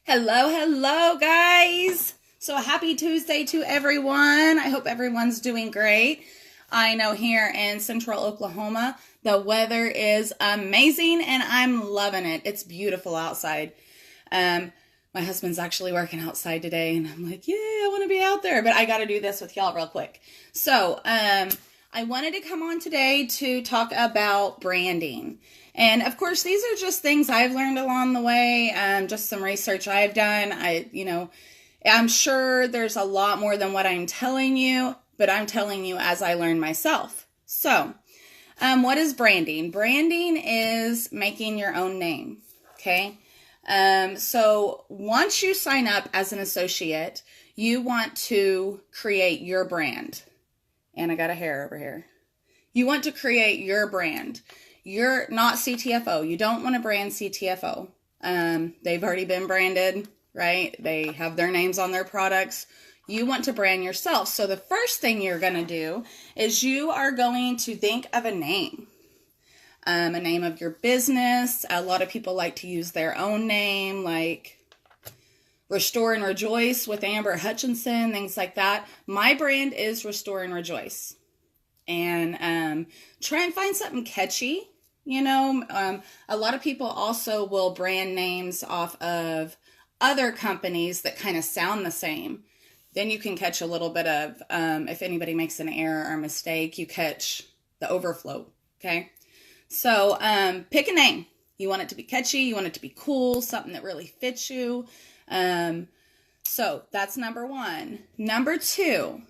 Hello, hello, guys. So happy Tuesday to everyone. I hope everyone's doing great. I know here in central Oklahoma, the weather is amazing and I'm loving it. It's beautiful outside. My husband's actually working outside today and I'm like, yeah, I want to be out there, but I got to do this with y'all real quick. So, I wanted to come on today to talk about branding. And of course, these are just things I've learned along the way, just some research I've done. I'm sure there's a lot more than what I'm telling you, but I'm telling you as I learn myself. So, what is branding? Branding is making your own name. Okay. So once you sign up as an associate, you want to create your brand. And I got a hair over here. You want to create your brand. You're not CTFO. You don't want to brand CTFO. They've already been branded, right? They have their names on their products. You want to brand yourself. So the first thing you're going to do is you are going to think of a name of your business. A lot of people like to use their own name, like Restore and Rejoice with Amber Hutchinson, things like that. My brand is Restore and Rejoice. And try and find something catchy. A lot of people also will brand names off of other companies that kind of sound the same. Then you can catch a little bit of, if anybody makes an error or mistake, you catch the overflow, okay? So pick a name. You want it to be catchy. You want it to be cool, something that really fits you. So that's number one. Number two,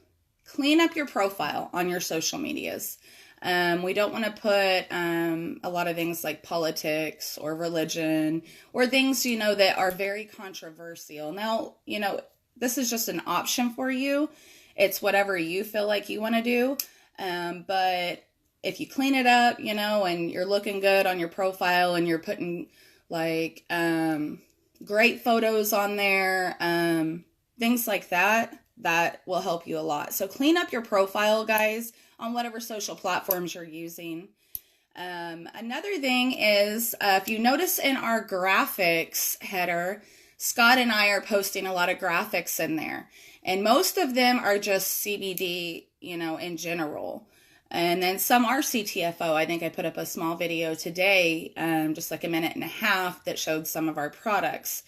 clean up your profile on your social medias. We don't want to put a lot of things like politics or religion or things, that are very controversial. Now, this is just an option for you. It's whatever you feel like you want to do. But if you clean it up, and you're looking good on your profile and you're putting like great photos on there, things like that will help you a lot. So clean up your profile, guys, on whatever social platforms you're using. Another thing is, if you notice in our graphics header, Scott and I are posting a lot of graphics in there. And most of them are just CBD, in general. And then some are CTFO. I think I put up a small video today, just like a minute and a half, that showed some of our products.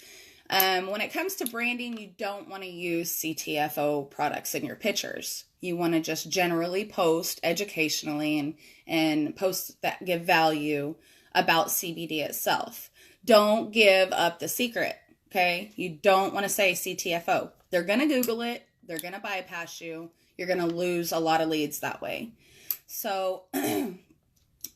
When it comes to branding, you don't want to use CTFO products in your pictures. You want to just generally post educationally and post that give value about CBD itself. Don't give up the secret, okay? You don't want to say CTFO. They're going to Google it. They're going to bypass you. You're going to lose a lot of leads that way. So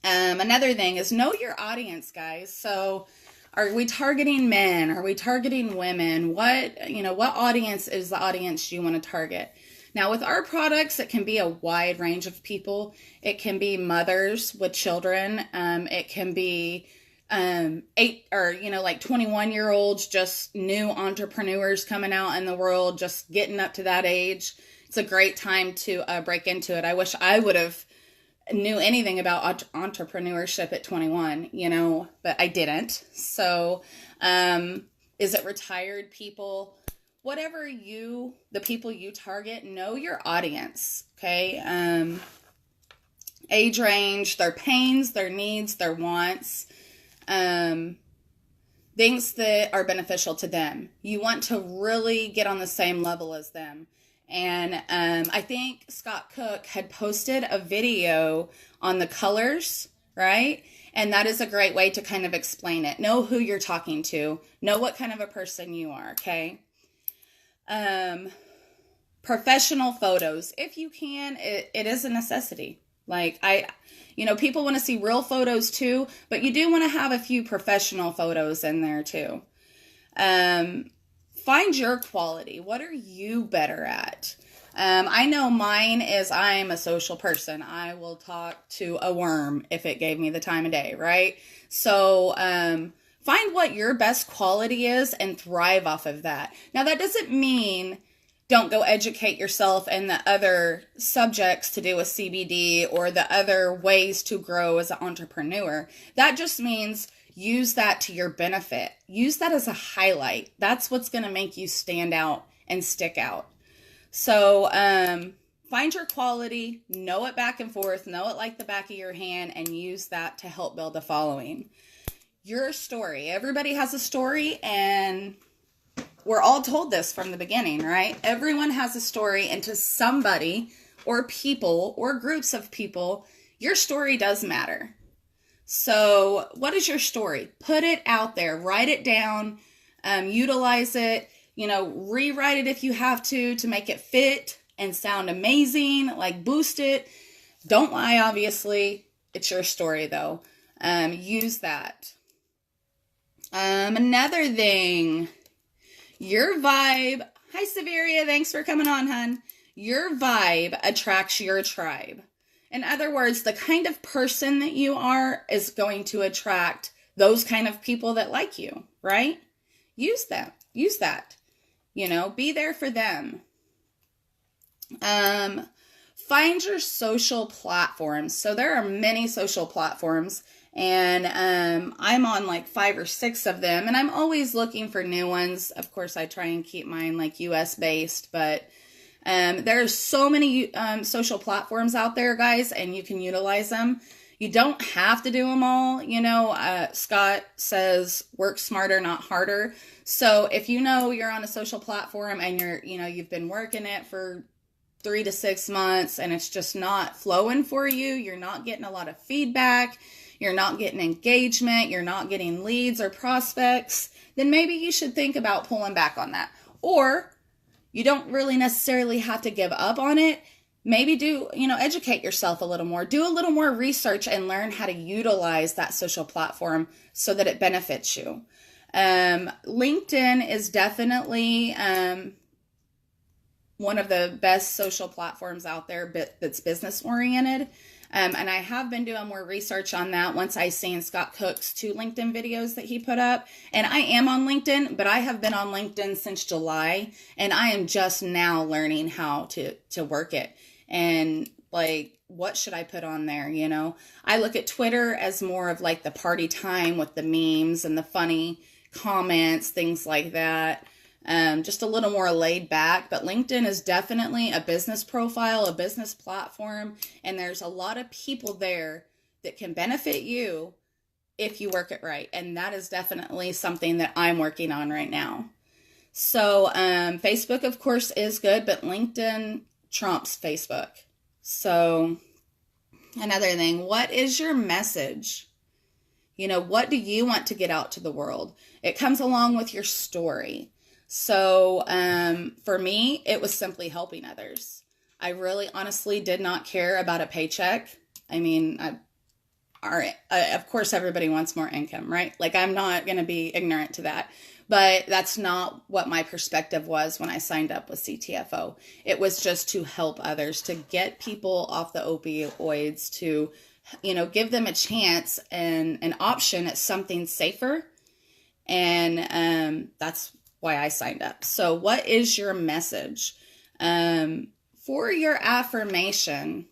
another thing is know your audience, guys. So are we targeting men? Are we targeting women? What audience is the audience you want to target? Now, with our products, it can be a wide range of people. It can be mothers with children. It can be 21-year-olds, just new entrepreneurs coming out in the world, just getting up to that age. It's a great time to break into it. I wish I would have knew anything about entrepreneurship at 21, but I didn't. So, is it retired people? Whatever the people you target, know your audience, okay? Age range, their pains, their needs, their wants, things that are beneficial to them. You want to really get on the same level as them. And I think Scott Cook had posted a video on the colors, right? And that is a great way to kind of explain it. Know who you're talking to. Know what kind of a person you are, okay? Professional photos. If you can, it is a necessity. Like people want to see real photos too, but you do want to have a few professional photos in there too. Find your quality. What are you better at? I know mine is I'm a social person. I will talk to a worm if it gave me the time of day, right? So find what your best quality is and thrive off of that. Now, that doesn't mean don't go educate yourself in the other subjects to do with CBD or the other ways to grow as an entrepreneur. That just means use that to your benefit. Use that as a highlight. That's what's going to make you stand out and stick out. So find your quality, know it back and forth, know it like the back of your hand, and use that to help build a following. Your story. Everybody has a story, and we're all told this from the beginning, right? Everyone has a story, and to somebody or people or groups of people, your story does matter. So what is your story? Put it out there, write it down, utilize it, rewrite it if you have to make it fit and sound amazing, like boost it. Don't lie, obviously. It's your story though. Use that. Another thing, your vibe. Hi, Severia. Thanks for coming on, hon. Your vibe attracts your tribe. In other words, the kind of person that you are is going to attract those kind of people that like you, right? Use them. Use that. Be there for them. Find your social platforms. So there are many social platforms, and I'm on like 5 or 6 of them, and I'm always looking for new ones. Of course, I try and keep mine like US based, but there's so many social platforms out there, guys, and you can utilize them. You don't have to do them all. Scott says work smarter, not harder. So if you're on a social platform and you've been working it for 3 to 6 months and it's just not flowing for you, you're not getting a lot of feedback, you're not getting engagement, you're not getting leads or prospects, then maybe you should think about pulling back on that. Or you don't really necessarily have to give up on it. Maybe educate yourself a little more. Do a little more research and learn how to utilize that social platform so that it benefits you. LinkedIn is definitely one of the best social platforms out there that's business oriented. And I have been doing more research on that once I seen Scott Cook's 2 LinkedIn videos that he put up. And I am on LinkedIn, but I have been on LinkedIn since July, and I am just now learning how to work it. And like, what should I put on there? I look at Twitter as more of like the party time with the memes and the funny comments, things like that. Just a little more laid back, but LinkedIn is definitely a business profile, a business platform, and there's a lot of people there that can benefit you if you work it right. And that is definitely something that I'm working on right now. So, Facebook, of course, is good, but LinkedIn trumps Facebook. So, another thing, what is your message? What do you want to get out to the world? It comes along with your story. So, for me, it was simply helping others. I really honestly did not care about a paycheck. I mean, of course, everybody wants more income, right? Like, I'm not going to be ignorant to that, but that's not what my perspective was when I signed up with CTFO. It was just to help others, to get people off the opioids, to, give them a chance and an option at something safer. And, that's why I signed up. So what is your message? For your affirmation,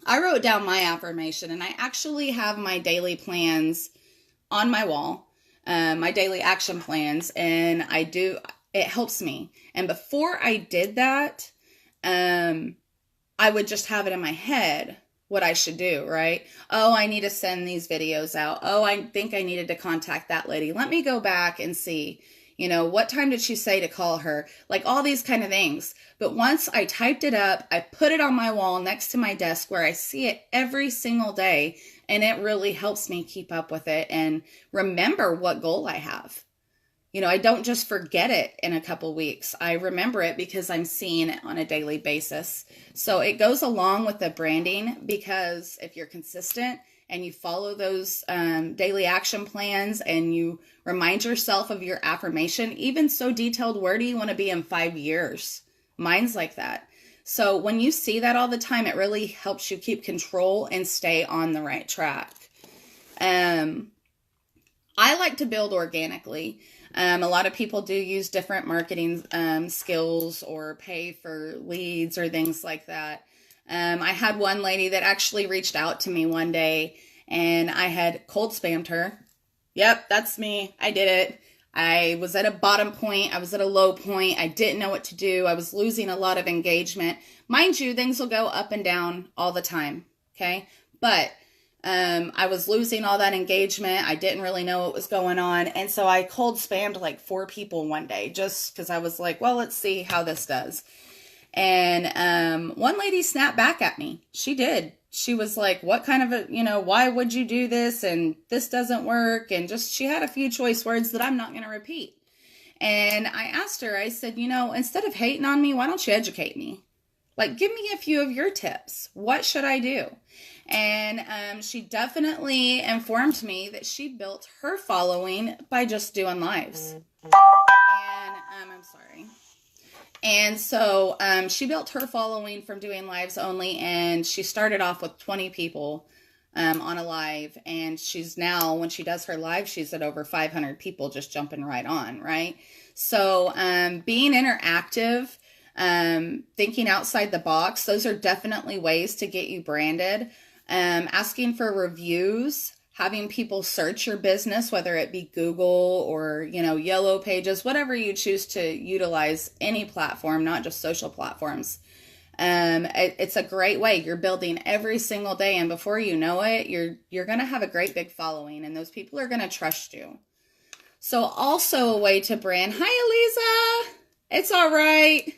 I wrote down my affirmation, and I actually have my daily plans on my wall, my daily action plans, and it helps me. And before I did that, I would just have it in my head what I should do, right? Oh, I need to send these videos out. Oh, I think I needed to contact that lady. Let me go back and see, what time did she say to call her? Like all these kind of things. But once I typed it up, I put it on my wall next to my desk where I see it every single day. And it really helps me keep up with it and remember what goal I have. I don't just forget it in a couple weeks. I remember it because I'm seeing it on a daily basis. So it goes along with the branding, because if you're consistent and you follow those daily action plans and you remind yourself of your affirmation, even so detailed, where do you want to be in 5 years? Mine's like that. So when you see that all the time, it really helps you keep control and stay on the right track. I like to build organically. A lot of people do use different marketing skills or pay for leads or things like that. I had one lady that actually reached out to me one day, and I had cold spammed her. Yep, that's me. I did it. I was at a bottom point. I was at a low point. I didn't know what to do. I was losing a lot of engagement. Mind you, things will go up and down all the time. Okay. But I was losing all that engagement. I didn't really know what was going on. And so I cold spammed like 4 people one day just because I was like, well, let's see how this does. And one lady snapped back at me. She did. She was like, what kind of why would you do this? And this doesn't work. And just, she had a few choice words that I'm not going to repeat. And I asked her, I said, instead of hating on me, why don't you educate me? Like, give me a few of your tips. What should I do? And she definitely informed me that she built her following by just doing lives. And I'm sorry. And so she built her following from doing lives only, and she started off with 20 people on a live, and she's now, when she does her live, she's at over 500 people just jumping right on, right? So being interactive, thinking outside the box, those are definitely ways to get you branded. Asking for reviews, having people search your business, whether it be Google or, Yellow Pages, whatever you choose to utilize, any platform, not just social platforms. It's a great way. You're building every single day, and before you know it, you're going to have a great big following, and those people are going to trust you. So also a way to brand. Hi, Eliza. It's all right.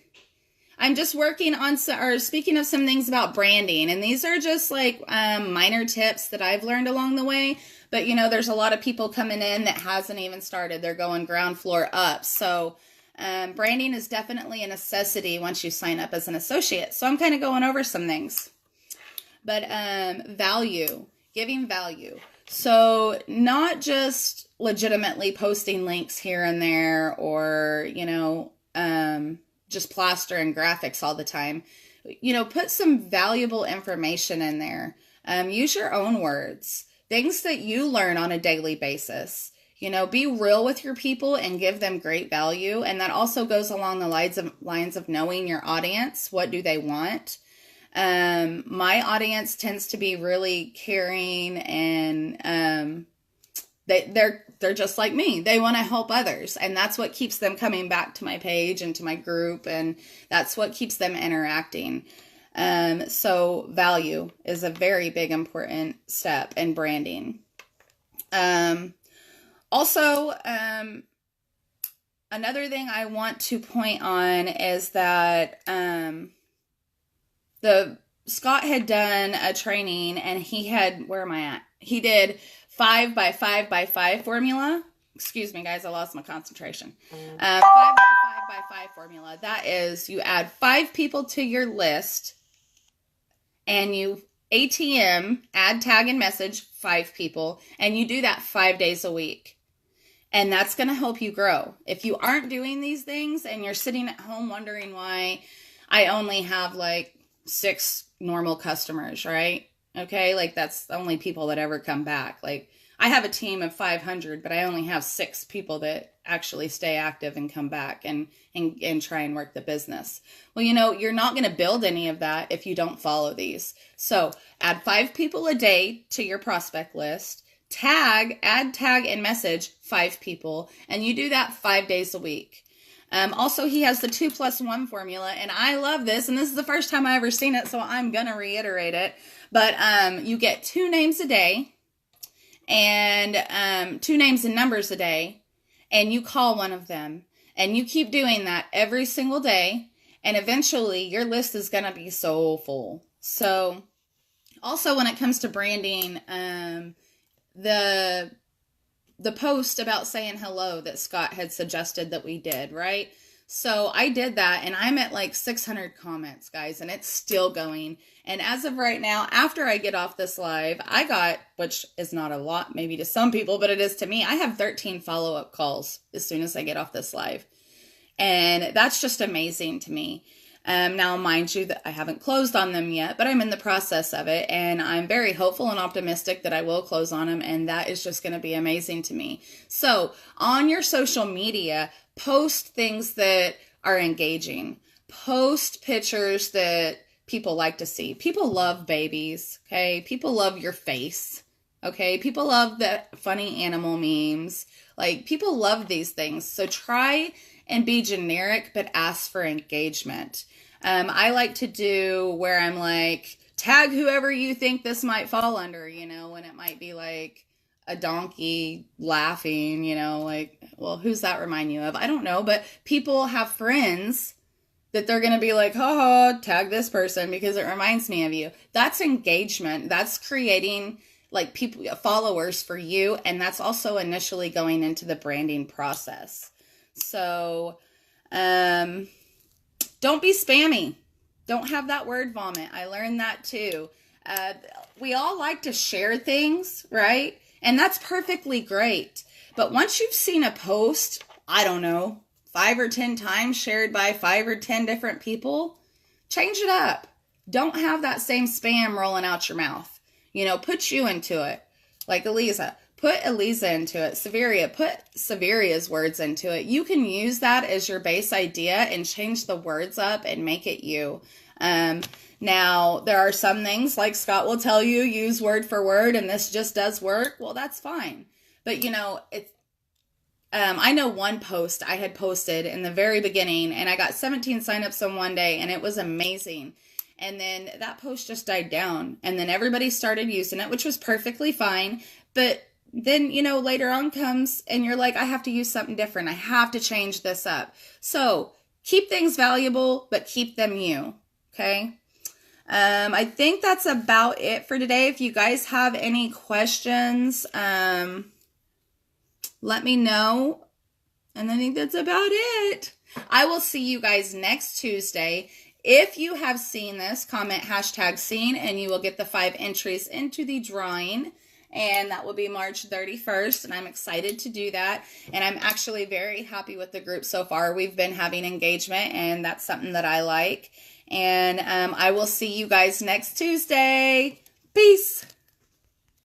I'm just working on speaking of some things about branding, and these are just like minor tips that I've learned along the way. But there's a lot of people coming in that hasn't even started. They're going ground floor up. So branding is definitely a necessity once you sign up as an associate. So I'm kind of going over some things. But value, giving value. So not just legitimately posting links here and there, or just plaster and graphics all the time. Put some valuable information in there. Use your own words, things that you learn on a daily basis. Be real with your people and give them great value. And that also goes along the lines of knowing your audience. What do they want? My audience tends to be really caring, and they're just like me. They want to help others. And that's what keeps them coming back to my page and to my group. And that's what keeps them interacting. So value is a very big, important step in branding. Also, another thing I want to point on is that, Scott had done a training, and he did 5 by 5 by 5 formula. Excuse me, guys, I lost my concentration. 5 by 5 by 5 formula. That is, you add 5 people to your list, and you ATM, add, tag, and message 5 people, and you do that 5 days a week. And that's going to help you grow. If you aren't doing these things and you're sitting at home wondering why I only have like 6 normal customers, right? Okay, like that's the only people that ever come back. Like, I have a team of 500, but I only have 6 people that actually stay active and come back and try and work the business. Well, you're not going to build any of that if you don't follow these. So add 5 people a day to your prospect list, add, tag, and message 5 people, and you do that 5 days a week. Also, he has the 2+1 formula, and I love this, and this is the first time I ever seen it, so I'm going to reiterate it. But you get 2 names a day, and 2 names and numbers a day, and you call one of them, and you keep doing that every single day, and eventually your list is going to be so full. So also, when it comes to branding, the post about saying hello that Scott had suggested that we did, right? So I did that, and I'm at like 600 comments, guys, and it's still going. And as of right now, after I get off this live, I got, which is not a lot maybe to some people, but it is to me, I have 13 follow-up calls as soon as I get off this live. And that's just amazing to me. Now, mind you, that I haven't closed on them yet, but I'm in the process of it, and I'm very hopeful and optimistic that I will close on them, and that is just going to be amazing to me. So, on your social media, post things that are engaging. Post pictures that people like to see. People love babies, okay? People love your face, Okay, people love the funny animal memes. Like, people love these things. So try and be generic, but ask for engagement. I like to do where I'm like, tag whoever you think this might fall under, you know, when it might be like a donkey laughing, you know, like, well, who's that remind you of? I don't know, but people have friends that they're going to be like, haha, tag this person because it reminds me of you. That's engagement. That's creating like people, followers for you. And that's also initially going into the branding process. So, don't be spammy. Don't have that word vomit. I learned that too. We all like to share things, right? And that's perfectly great. But once you've seen a post, I don't know, 5 or 10 times shared by 5 or 10 different people, change it up. Don't have that same spam rolling out your mouth. You know, put you into it. Like Eliza. Put Eliza into it. Severia. Put Severia's words into it. You can use that as your base idea and change the words up and make it you. Now, there are some things like Scott will tell you, use word for word, and this just does work. Well, that's fine. But, you know, it's, I know one post I had posted in the very beginning, and I got 17 signups on one day, and it was amazing. And then that post just died down, and then everybody started using it, which was perfectly fine. But then, you know, later on comes, and you're like, I have to use something different. I have to change this up. So keep things valuable, but keep them you. Okay. I think that's about it for today. If you guys have any questions, let me know. And I think that's about it. I will see you guys next Tuesday. If you have seen this, comment #seen, and you will get the 5 entries into the drawing. And that will be March 31st. And I'm excited to do that. And I'm actually very happy with the group so far. We've been having engagement, and that's something that I like. And I will see you guys next Tuesday. Peace.